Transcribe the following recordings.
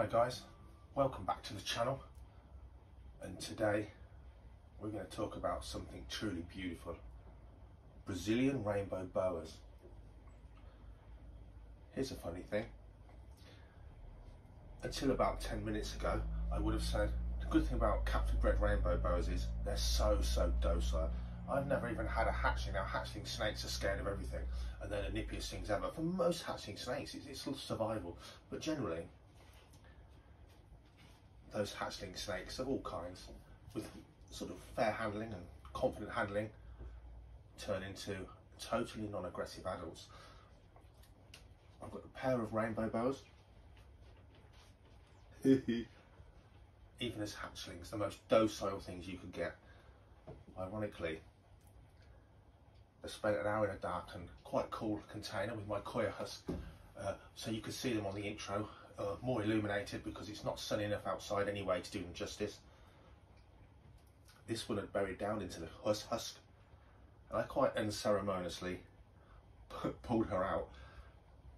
Hi guys, welcome back to the channel, and today we're going to talk about something truly beautiful: Brazilian rainbow boas. Here's a funny thing. Until about 10 minutes ago I would have said the good thing about captive bred rainbow boas is they're so docile. I've never even had a hatchling. Now hatchling snakes are scared of everything and they're the nippiest things ever. For most hatchling snakes it's survival, but generally those hatchling snakes of all kinds, with sort of fair handling and confident handling, turn into totally non-aggressive adults. I've got a pair of rainbow boas. Even as hatchlings, the most docile things you could get. Ironically, I spent an hour in a dark and quite cool container with my coir husk, so you could see them on the intro. More illuminated because it's not sunny enough outside anyway to do them justice. This one had buried down into the husk, and I quite unceremoniously pulled her out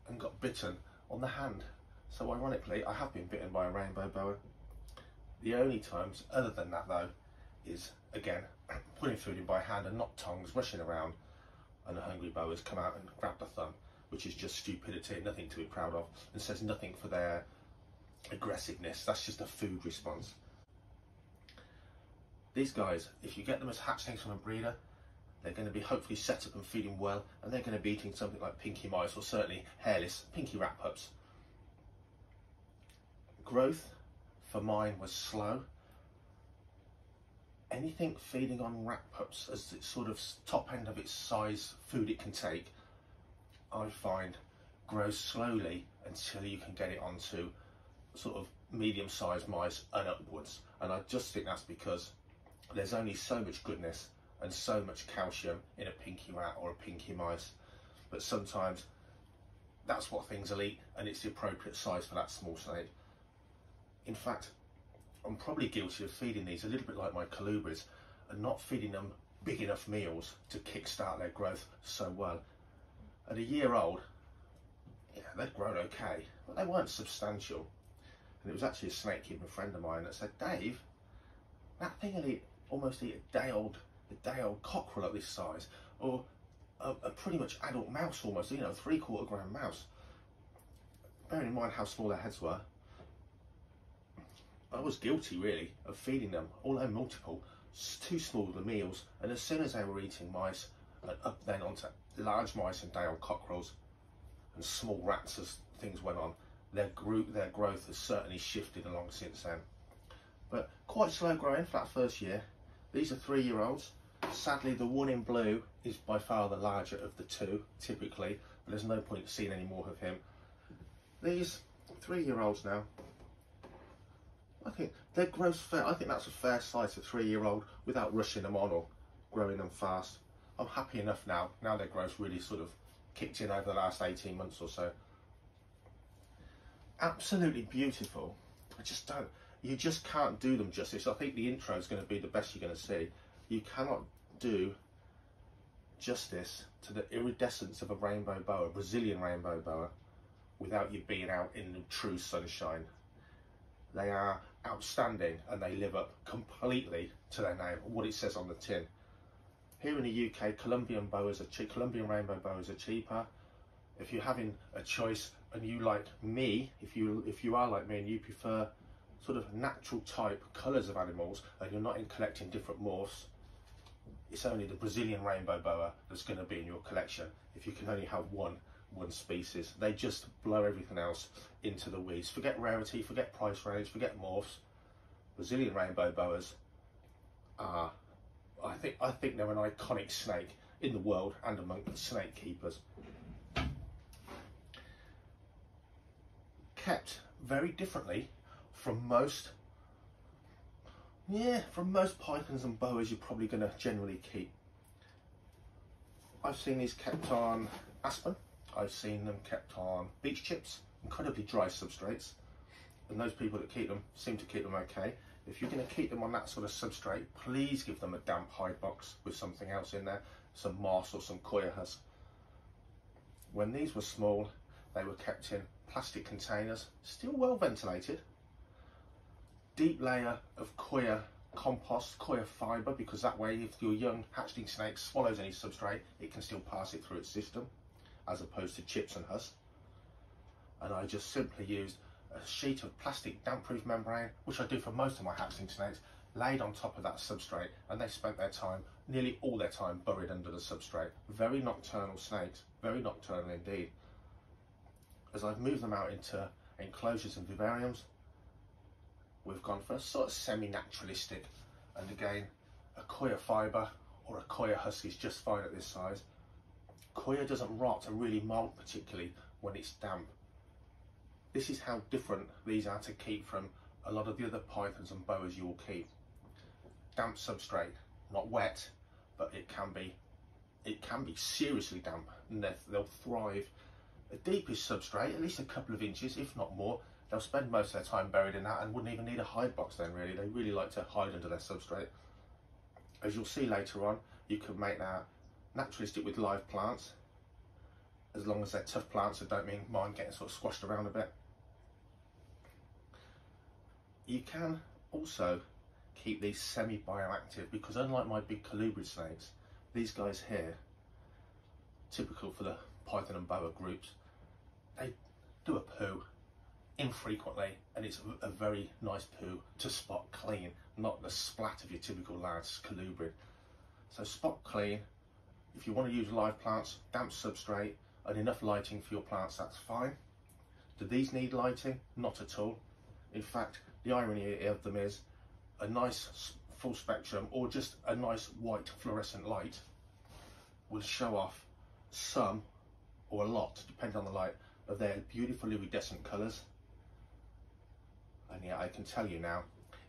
and got bitten on the hand. So ironically, I have been bitten by a rainbow boa. The only times other than that though is, again, putting food in by hand and not tongs, rushing around, and the hungry boas come out and grab the thumb, which is just stupidity, nothing to be proud of, and says nothing for their aggressiveness. That's just a food response. These guys, if you get them as hatchlings from a breeder, they're going to be hopefully set up and feeding well, and they're going to be eating something like pinky mice, or certainly hairless pinky rat pups. Growth for mine was slow. Anything feeding on rat pups as its sort of top end of its size food it can take, I find grows slowly until you can get it onto sort of medium-sized mice and upwards. And I just think that's because there's only so much goodness and so much calcium in a pinky rat or a pinky mice, but sometimes that's what things will eat and it's the appropriate size for that small snake. In fact, I'm probably guilty of feeding these a little bit like my colubrids and not feeding them big enough meals to kickstart their growth so well. At a year old, yeah, they'd grown okay, but they weren't substantial. And it was actually a snake keeping friend of mine that said, "Dave, that thing will almost eat a day old cockerel at this size, or a pretty much adult mouse almost, you know, 3/4 gram mouse." Bearing in mind how small their heads were, I was guilty really of feeding them, although multiple, too small the meals, and as soon as they were eating mice, and up then onto large mice and day-old cockerels and small rats as things went on, their growth has certainly shifted along since then. But quite slow growing for that first year. These are 3-year-olds. Sadly, the one in blue is by far the larger of the two, typically, but there's no point seeing any more of him. These 3-year-olds now, I think their growth's fair. I think that's a fair size for 3-year-old without rushing them on or growing them fast. I'm happy enough now their growth's really sort of kicked in over the last 18 months or so. Absolutely beautiful. You just can't do them justice. I think the intro is going to be the best you're going to see. You cannot do justice to the iridescence of a rainbow boa, Brazilian rainbow boa, without you being out in the true sunshine. They are outstanding and they live up completely to their name, what it says on the tin. Here in the UK, Colombian rainbow boas are cheaper. If you're having a choice and you like me, if you are like me and you prefer sort of natural type colours of animals and you're not in collecting different morphs, it's only the Brazilian rainbow boa that's going to be in your collection if you can only have one species. They just blow everything else into the weeds. Forget rarity, forget price range, forget morphs. Brazilian rainbow boas are, I think they're an iconic snake in the world and among snake keepers. Kept very differently from most pythons and boas you're probably going to generally keep. I've seen these kept on aspen. I've seen them kept on beach chips, incredibly dry substrates, and those people that keep them seem to keep them okay. If you're going to keep them on that sort of substrate, please give them a damp hide box with something else in there, some moss or some coir husk. When these were small, they were kept in plastic containers, still well ventilated, deep layer of coir compost, coir fibre, because that way if your young hatchling snake swallows any substrate, it can still pass it through its system, as opposed to chips and husk. And I just simply used a sheet of plastic damp-proof membrane, which I do for most of my hatchling snakes, laid on top of that substrate, and they spent their time, nearly all their time, buried under the substrate. Very nocturnal snakes, very nocturnal indeed. As I've moved them out into enclosures and vivariums, we've gone for a sort of semi-naturalistic, and again, a coir fibre or a coir husk is just fine at this size. Coir doesn't rot or really moult particularly when it's damp. This is how different these are to keep from a lot of the other pythons and boas you will keep. Damp substrate, not wet, but it can be seriously damp, and they'll thrive. A deepest substrate, at least a couple of inches, if not more, they'll spend most of their time buried in that and wouldn't even need a hide box then really. They really like to hide under their substrate. As you'll see later on, you can make that naturalistic with live plants, as long as they're tough plants that don't mind getting sort of squashed around a bit. You can also keep these semi-bioactive, because unlike my big colubrid snakes, these guys here, typical for the python and boa groups, they do a poo infrequently, and it's a very nice poo to spot clean, not the splat of your typical lad's colubrid. So spot clean. If you want to use live plants, damp substrate and enough lighting for your plants, that's fine. Do these need lighting? Not at all. In fact, the irony of them is a nice full spectrum or just a nice white fluorescent light will show off some or a lot, depending on the light, of their beautiful iridescent colours. And yeah, I can tell you now,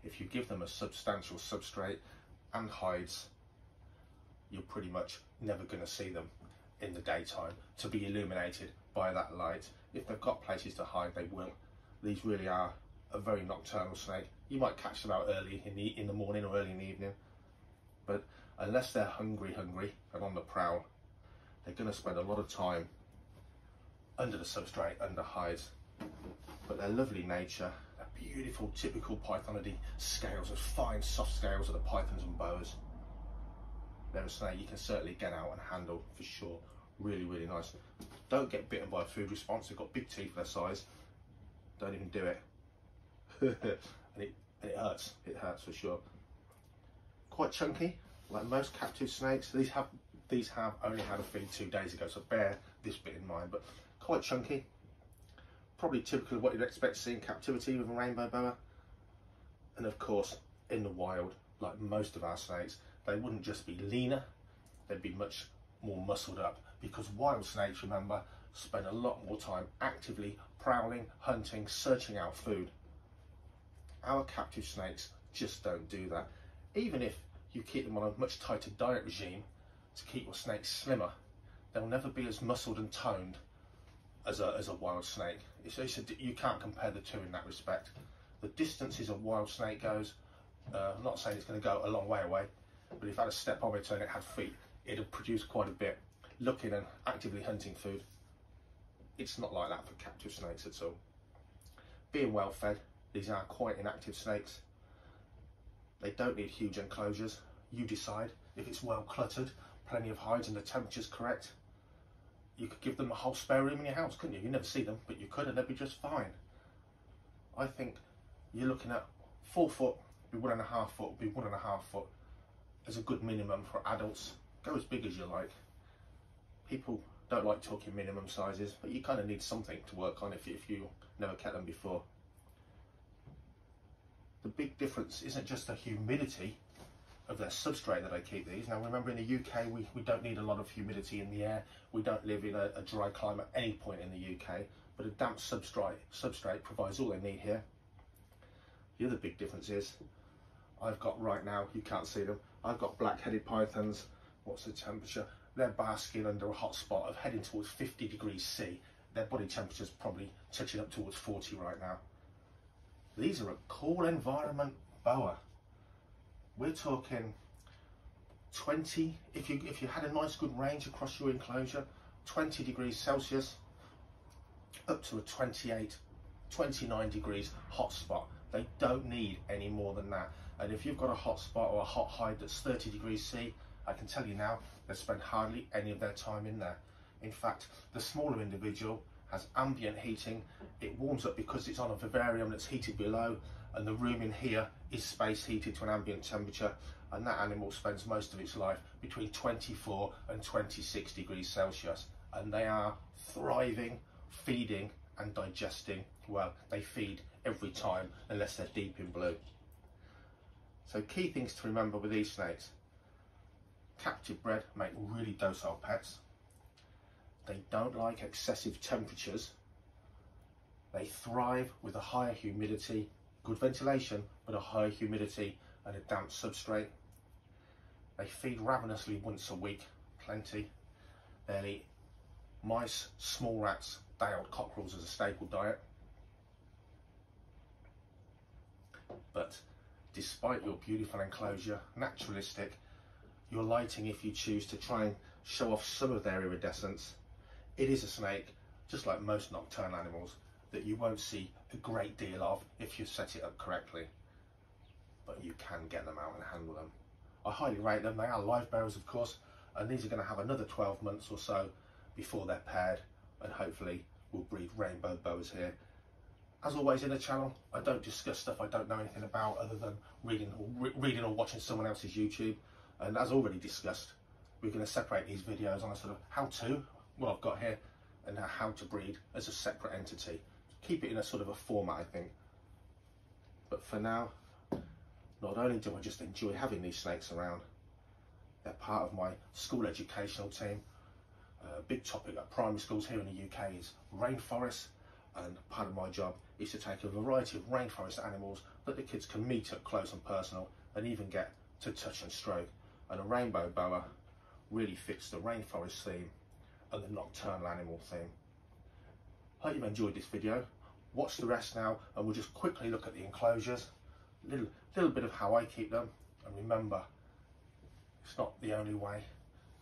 if you give them a substantial substrate and hides, you're pretty much never going to see them in the daytime to be illuminated by that light. If they've got places to hide, they will. These really are a very nocturnal snake. You might catch them out early in the morning or early in the evening, but unless they're hungry and on the prowl, they're going to spend a lot of time under the substrate, under hides. But their lovely nature, their beautiful typical pythonidae scales, those fine soft scales of the pythons and boas, they're a snake you can certainly get out and handle for sure. Really, really nice. Don't get bitten by a food response. They've got big teeth for their size. Don't even do it. and it hurts. It hurts for sure. Quite chunky, like most captive snakes. These have only had a feed 2 days ago, so bear this bit in mind. But quite chunky. Probably typical of what you'd expect to see in captivity with a rainbow boa. And of course, in the wild, like most of our snakes, they wouldn't just be leaner, they'd be much more muscled up, because wild snakes, remember, spend a lot more time actively prowling, hunting, searching out food. Our captive snakes just don't do that. Even if you keep them on a much tighter diet regime to keep your snakes slimmer, they'll never be as muscled and toned as a wild snake. You can't compare the two in that respect. The distances a wild snake goes, I'm not saying it's going to go a long way away, but if it had a stepometer and it had feet, it'd have produced quite a bit, looking and actively hunting food. It's not like that for captive snakes at all. Being well fed, these are quite inactive snakes. They don't need huge enclosures. You decide. If it's well cluttered, plenty of hides and the temperature's correct, you could give them a whole spare room in your house, couldn't you? You never see them, but you could, and they'd be just fine. I think you're looking at 4 foot, be 1.5 foot, be 1.5 foot as a good minimum for adults. Go as big as you like. People don't like talking minimum sizes, but you kind of need something to work on if you never kept them before. The big difference isn't just the humidity of their substrate that I keep these. Now remember, in the UK we don't need a lot of humidity in the air. We don't live in a dry climate at any point in the UK, but a damp substrate provides all they need here. The other big difference is I've got, right now, you can't see them, I've got black-headed pythons. What's the temperature? They're basking under a hot spot of heading towards 50 degrees C. Their body temperature's probably touching up towards 40 right now. These are a cool environment boa. We're talking 20, if you had a nice good range across your enclosure, 20 degrees Celsius up to a 28, 29 degrees hot spot. They don't need any more than that. And if you've got a hot spot or a hot hide that's 30 degrees C, I can tell you now, they spend hardly any of their time in there. In fact, the smaller individual has ambient heating. It warms up because it's on a vivarium that's heated below, and the room in here is space heated to an ambient temperature, and that animal spends most of its life between 24 and 26 degrees Celsius, and they are thriving, feeding and digesting. Well, they feed every time unless they're deep in blue. So key things to remember with these snakes: captive bred make really docile pets. They don't like excessive temperatures. They thrive with a higher humidity, good ventilation, but a higher humidity and a damp substrate. They feed ravenously once a week, plenty. They'll eat mice, small rats, day-old cockerels as a staple diet. But despite your beautiful enclosure, naturalistic, your lighting, if you choose to try and show off some of their iridescence, it is a snake, just like most nocturnal animals, that you won't see a great deal of if you set it up correctly. But you can get them out and handle them. I highly rate them. They are live bearers, of course, and these are going to have another 12 months or so before they're paired, and hopefully we'll breed rainbow boas here. As always in the channel, I don't discuss stuff I don't know anything about other than reading or watching someone else's YouTube. And as already discussed, we're going to separate these videos on a sort of how-to, what I've got here, and how to breed as a separate entity. Keep it in a sort of a format, I think. But for now, not only do I just enjoy having these snakes around, they're part of my school educational team. A big topic at primary schools here in the UK is rainforests, and part of my job is to take a variety of rainforest animals that the kids can meet up close and personal and even get to touch and stroke. And a rainbow boa really fits the rainforest theme and the nocturnal animal theme. Hope you've enjoyed this video. Watch the rest now, and we'll just quickly look at the enclosures, little bit of how I keep them. And remember, it's not the only way.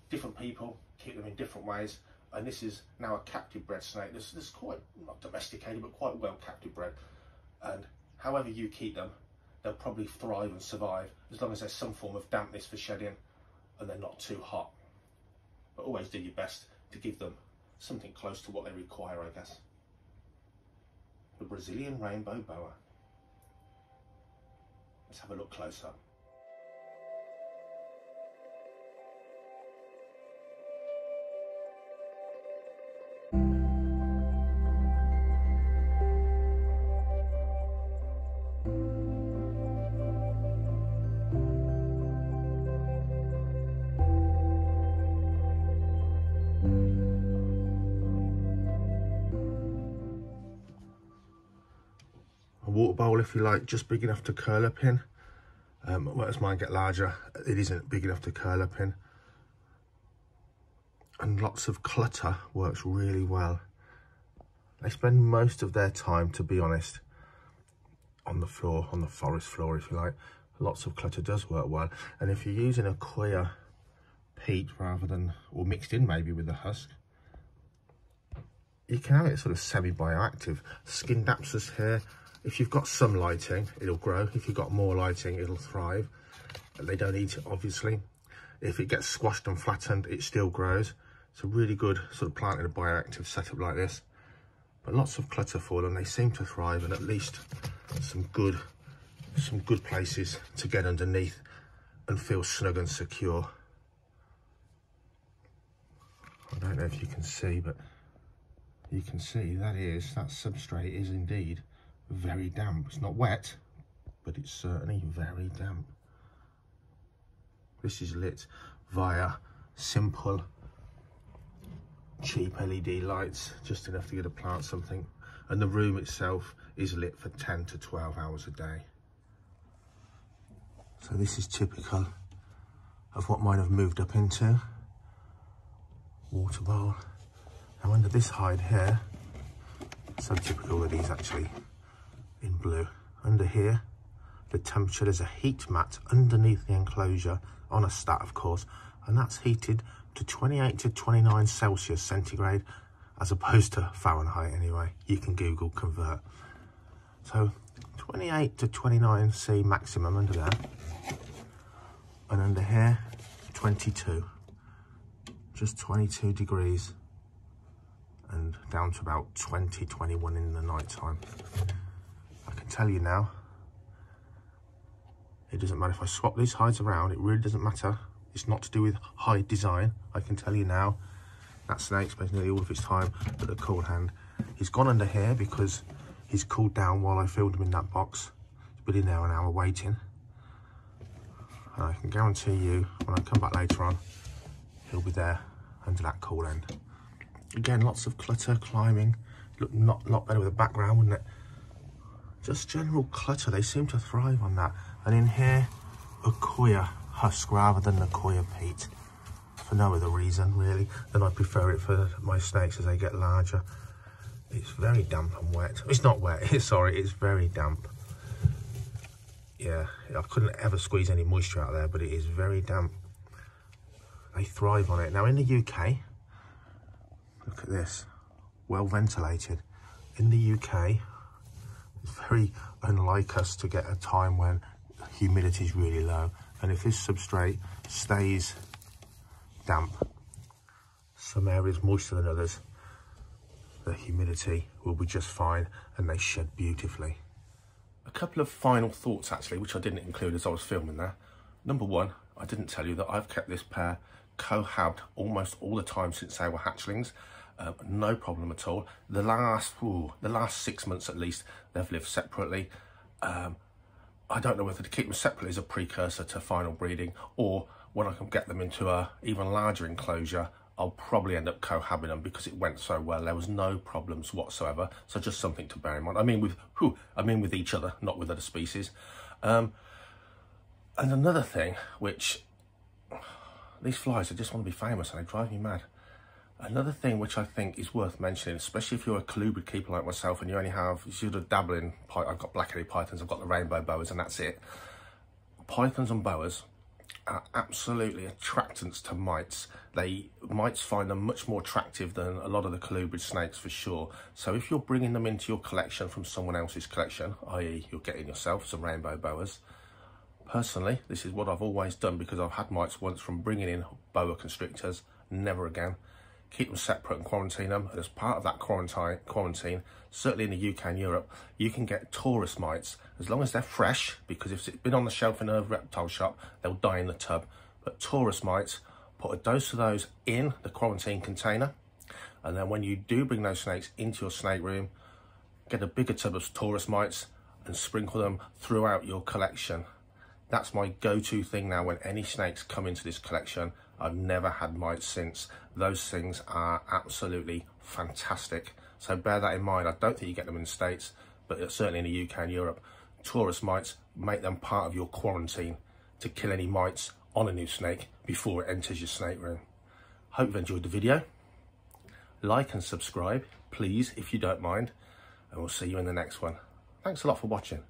Different people keep them in different ways, and this is now a captive bred snake. This is quite, not domesticated, but quite well captive bred. And however you keep them, they'll probably thrive and survive as long as there's some form of dampness for shedding and they're not too hot. But always do your best to give them something close to what they require, I guess. The Brazilian rainbow boa. Let's have a look closer. Water bowl, if you like, just big enough to curl up in. As mine get larger, it isn't big enough to curl up in. And lots of clutter works really well. They spend most of their time, to be honest, on the floor, on the forest floor, if you like. Lots of clutter does work well. And if you're using a coir peat rather than, or mixed in maybe with the husk, you can have it sort of semi-bioactive. Skindapsus here, if you've got some lighting, it'll grow. If you've got more lighting, it'll thrive. They don't eat it, obviously. If it gets squashed and flattened, it still grows. It's a really good sort of plant in a bioactive setup like this. But lots of clutter for them. They seem to thrive, and at least some good places to get underneath and feel snug and secure. I don't know if you can see, but you can see that substrate is indeed very damp. It's not wet, but it's certainly very damp. This is lit via simple, cheap LED lights, just enough to get a plant something. And the room itself is lit for 10 to 12 hours a day. So this is typical of what mine have moved up into. Water bowl. Now under this hide here, so typical that he's actually in blue. Under here, the temperature, there's a heat mat underneath the enclosure, on a stat of course, and that's heated to 28 to 29 Celsius centigrade, as opposed to Fahrenheit anyway. You can Google convert. So 28 to 29C maximum under there. And under here, 22. Just 22 degrees. And down to about 20, 21 in the night time. I can tell you now, it doesn't matter if I swap these hides around, it really doesn't matter. It's not to do with hide design. I can tell you now, that snake spends nearly all of its time at the cool hand. He's gone under here because he's cooled down while I filled him in that box. He's been in there an hour waiting. And I can guarantee you, when I come back later on, he'll be there under that cool end. Again, lots of clutter, climbing. Look a lot better with a background, wouldn't it? Just general clutter, they seem to thrive on that. And in here, Aquia husk rather than Aquia peat. For no other reason, really, than I prefer it for my snakes as they get larger. It's very damp and wet. It's not wet, sorry, it's very damp. Yeah, I couldn't ever squeeze any moisture out there, but it is very damp. They thrive on it. Now in the UK, look at this, well ventilated. In the UK, it's very unlike us to get a time when humidity is really low. And if this substrate stays damp, some areas moister than others, the humidity will be just fine and they shed beautifully. A couple of final thoughts actually, which I didn't include as I was filming there. Number one, I didn't tell you that I've kept this pair cohabbed almost all the time since they were hatchlings. No problem at all. The last 6 months at least, they've lived separately. I don't know whether to keep them separately as a precursor to final breeding, or when I can get them into a even larger enclosure, I'll probably end up cohabbing them because it went so well. There was no problems whatsoever. So just something to bear in mind. I mean with each other, not with other species. And another thing, which these flies, I just want to be famous and they drive me mad. Another thing which I think is worth mentioning, especially if you're a colubrid keeper like myself and you only have, you sort of dabble in, I've got black-headed pythons, I've got the rainbow boas and that's it. Pythons and boas are absolutely attractants to mites. Mites find them much more attractive than a lot of the colubrid snakes for sure. So if you're bringing them into your collection from someone else's collection, i.e. you're getting yourself some rainbow boas, personally, this is what I've always done because I've had mites once from bringing in boa constrictors, never again. Keep them separate and quarantine them. And as part of that quarantine, certainly in the UK and Europe, you can get Taurus mites, as long as they're fresh, because if it's been on the shelf in a reptile shop, they'll die in the tub. But Taurus mites, put a dose of those in the quarantine container. And then when you do bring those snakes into your snake room, get a bigger tub of Taurus mites and sprinkle them throughout your collection. That's my go-to thing now when any snakes come into this collection. I've never had mites since. Those things are absolutely fantastic. So bear that in mind. I don't think you get them in the States, but certainly in the UK and Europe. Taurus mites, make them part of your quarantine to kill any mites on a new snake before it enters your snake room. Hope you've enjoyed the video. Like and subscribe, please, if you don't mind. And we'll see you in the next one. Thanks a lot for watching.